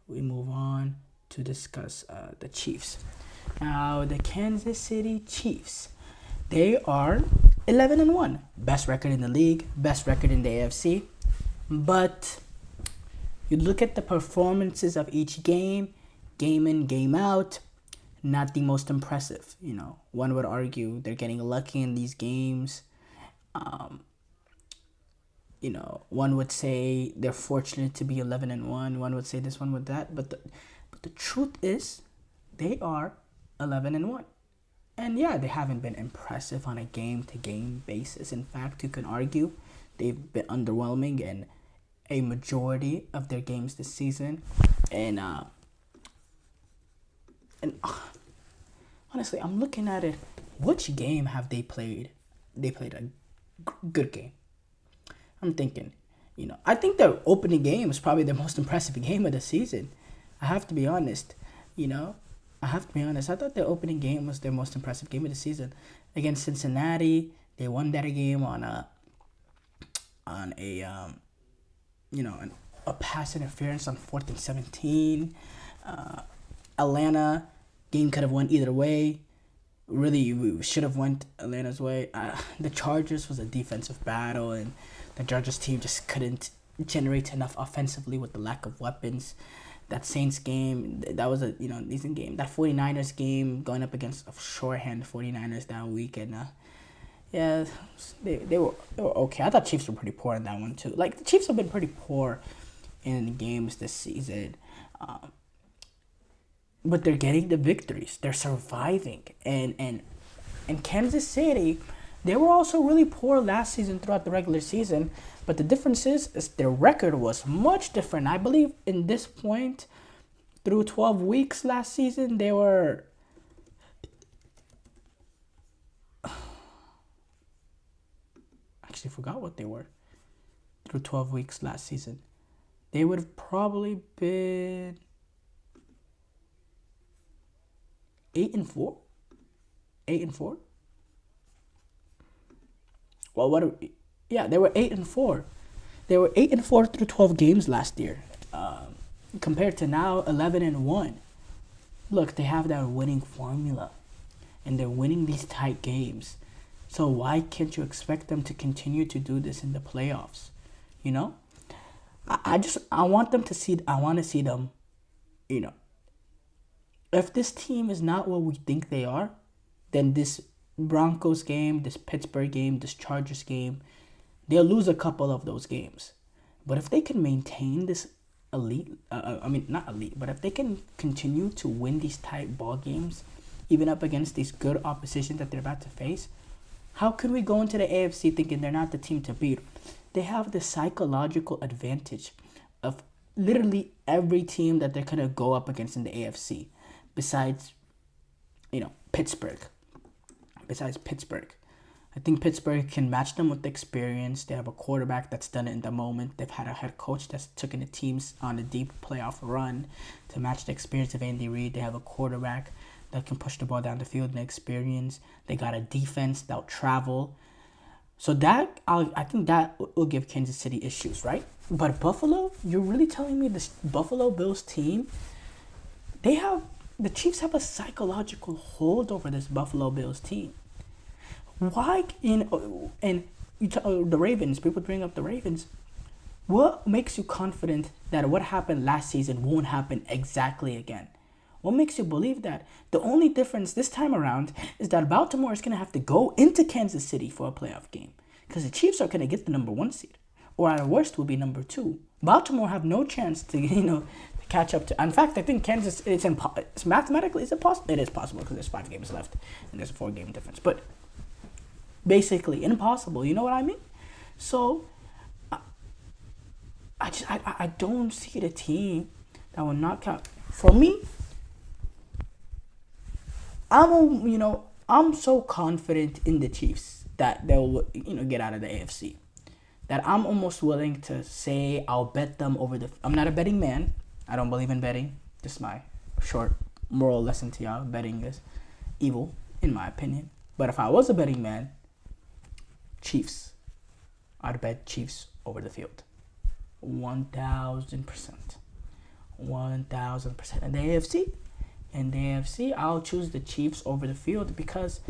we move on to discuss the Chiefs. Now, the Kansas City Chiefs, they are 11-1, best record in the league, best record in the AFC. But you look at the performances of each game in, game out, not the most impressive. One would argue they're getting lucky in these games. One would say they're fortunate to be 11-1. One would say this, one would that. But the truth is, they are 11-1. And yeah, they haven't been impressive on a game-to-game basis. In fact, you can argue they've been underwhelming in a majority of their games this season. And honestly, I'm looking at it. Which game have they played? They played a good game. I'm thinking, I think their opening game was probably the most impressive game of the season. I have to be honest. I thought their opening game was their most impressive game of the season against Cincinnati. They won that game on a pass interference on 4th and 17. Atlanta game could have went either way. Really, we should have went Atlanta's way. The Chargers was a defensive battle, and the Chargers team just couldn't generate enough offensively with the lack of weapons. That Saints game, that was a decent game. That 49ers game, going up against a shorthand 49ers that week, and they were okay. I thought Chiefs were pretty poor in that one too. Like, the Chiefs have been pretty poor in games this season. But they're getting the victories. They're surviving. And Kansas City, they were also really poor last season throughout the regular season. But the difference is their record was much different. I believe in this point, through 12 weeks last season, they were... Actually forgot what they were. Through 12 weeks last season. They would have probably been 8-4. 8-4. Well, they were 8-4. They were 8-4 through 12 games last year. Compared to now, 11-1. Look, they have that winning formula, and they're winning these tight games. So why can't you expect them to continue to do this in the playoffs? I want to see them. If this team is not what we think they are, then this Broncos game, this Pittsburgh game, this Chargers game, they'll lose a couple of those games. But if they can maintain this not elite, but if they can continue to win these tight ball games, even up against these good opposition that they're about to face, how can we go into the AFC thinking they're not the team to beat? They have the psychological advantage of literally every team that they're going to go up against in the AFC, besides Pittsburgh. I think Pittsburgh can match them with the experience. They have a quarterback that's done it in the moment. They've had a head coach that's taken the teams on a deep playoff run to match the experience of Andy Reid. They have a quarterback that can push the ball down the field and experience. They got a defense that'll travel. So I think that will give Kansas City issues, right? But Buffalo, you're really telling me this Buffalo Bills team, the Chiefs have a psychological hold over this Buffalo Bills team. Why the Ravens? People bring up the Ravens. What makes you confident that what happened last season won't happen exactly again? What makes you believe that? The only difference this time around is that Baltimore is going to have to go into Kansas City for a playoff game, because the Chiefs are going to get the number 1 seed, or at worst will be number 2. Baltimore have no chance to catch up to. In fact, I think Kansas. It's mathematically is it possible? It is possible because there's 5 games left and there's a 4-game difference, but basically impossible. You know what I mean? So I don't see the team that will knock out. For me, I'm so confident in the Chiefs that they'll get out of the AFC that I'm almost willing to say I'll bet them over the. I'm not a betting man. I don't believe in betting. Just my short moral lesson to y'all. Betting is evil, in my opinion. But if I was a betting man, Chiefs. I'd bet Chiefs over the field. 1,000%. 1000%. And the AFC, I'll choose the Chiefs over the field because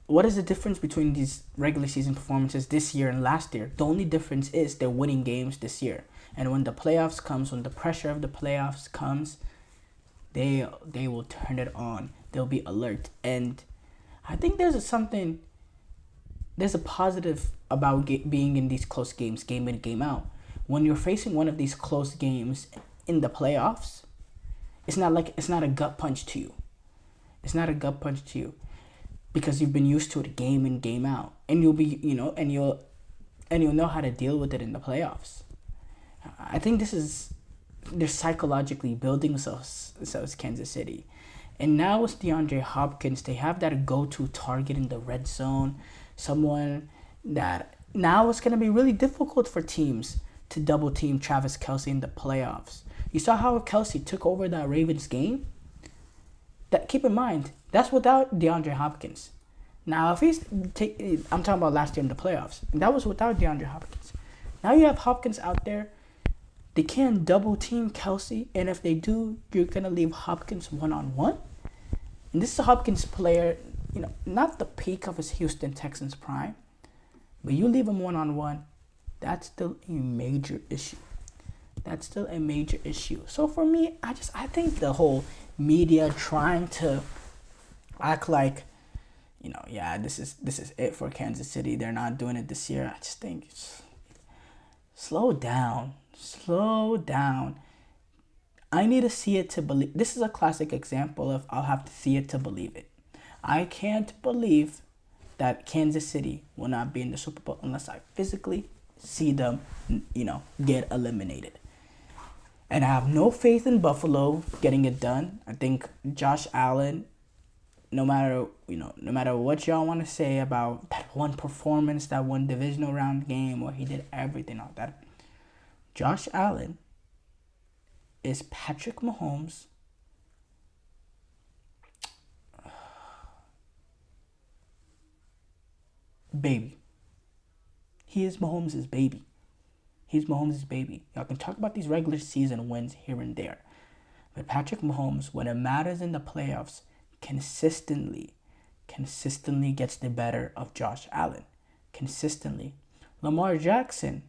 what is the difference between these regular season performances this year and last year? The only difference is they're winning games this year. And when the playoffs comes, when the pressure of the playoffs comes, they will turn it on. They'll be alert. And I think there's a positive about being in these close games, game in, game out. When you're facing one of these close games in the playoffs, it's not a gut punch to you. It's not a gut punch to you because you've been used to it game in, game out, and you'll know how to deal with it in the playoffs. I think they're psychologically building themselves Kansas City. And now with DeAndre Hopkins, they have that go-to target in the red zone, someone that now it's going to be really difficult for teams to double team Travis Kelce in the playoffs. You saw how Kelce took over that Ravens game? Keep in mind, that's without DeAndre Hopkins. Now, I'm talking about last year in the playoffs. And that was without DeAndre Hopkins. Now you have Hopkins out there. They can't double team Kelce, and if they do, you're gonna leave Hopkins one-on-one. And this is a Hopkins player, not the peak of his Houston Texans prime, but you leave him one-on-one, that's still a major issue. So for me, I think the whole media trying to act like, this is it for Kansas City. They're not doing it this year. I just think slow down. I need to see it to believe. This is a classic example of I'll have to see it to believe it. I can't believe that Kansas City will not be in the Super Bowl unless I physically see them, get eliminated. And I have no faith in Buffalo getting it done. I think Josh Allen, no matter what y'all want to say about that one performance, that one divisional round game where he did everything like that, Josh Allen is Patrick Mahomes' baby. He is Mahomes' baby. Y'all can talk about these regular season wins here and there. But Patrick Mahomes, when it matters in the playoffs, consistently gets the better of Josh Allen. Consistently. Lamar Jackson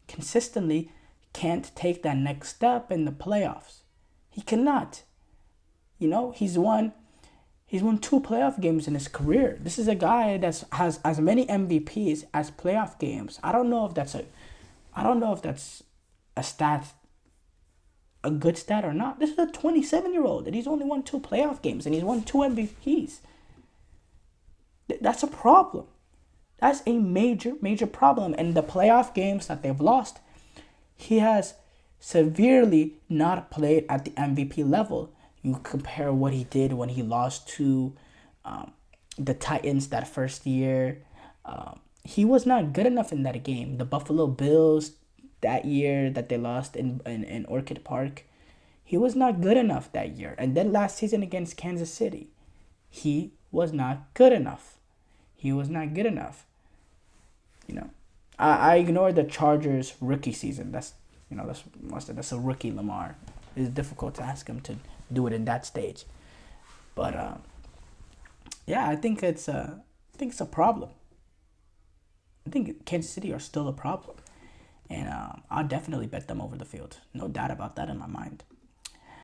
consistently can't take that next step in the playoffs. He cannot. He's won 2 playoff games in his career. This is a guy that has as many MVPs as playoff games. I don't know if that's a stat, a good stat or not. This is a 27-year-old and he's only won 2 playoff games and he's won 2 MVPs. That's a problem. That's a major problem. And the playoff games that they've lost, he has severely not played at the MVP level. You compare what he did when he lost to the Titans that first year. He was not good enough in that game. The Buffalo Bills that year that they lost in Orchid Park, he was not good enough that year. And then last season against Kansas City, he was not good enough. I ignore the Chargers rookie season. That's a rookie Lamar. It's difficult to ask him to do it in that stage. But I think it's a problem. I think Kansas City are still a problem, and I'll definitely bet them over the field. No doubt about that in my mind.